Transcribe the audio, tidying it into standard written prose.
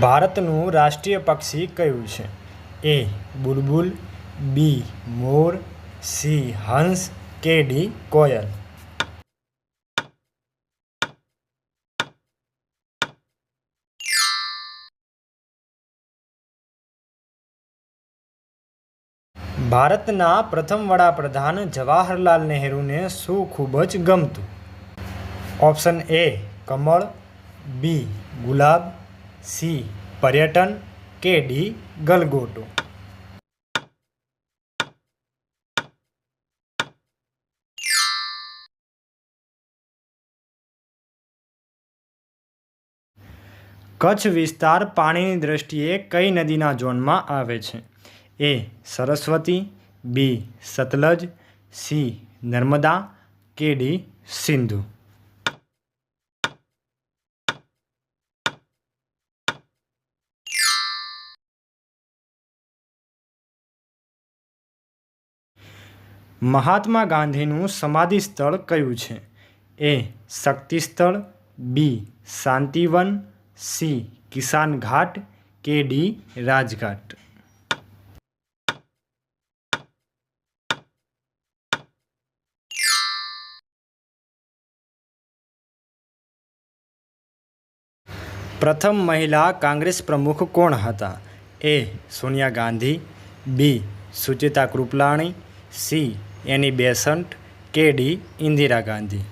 ભારતનું રાષ્ટ્રીય પક્ષી કયું છે? એ બુલબુલ, બી મોર, સી હંસ કે ડી કોયલ? ભારતના પ્રથમ વડાપ્રધાન જવાહરલાલ નહેરુને શું ખૂબ જ ગમતું? Option A Kamal, B gulab, C પર્યટન કે ડી ગલગોટો? કચ્છ વિસ્તાર પાણીની દ્રષ્ટિએ કઈ નદીના ઝોનમાં આવે છે? એ સરસ્વતી, બી સતલજ, સી નર્મદા કે ડી સિંધુ? મહાત્મા ગાંધીનું સમાધિ સ્થળ કયું છે? એ શક્તિ સ્થળ, બી શાંતિવન, સી કિસાન ઘાટ કે ડી રાજઘાટ? પ્રથમ મહિલા કોંગ્રેસ પ્રમુખ કોણ હતા? એ સોનિયા ગાંધી, બી સુચેતા કૃપલાણી, સી એની બેસન્ટ કે ડી ઇન્દિરા ગાંધી?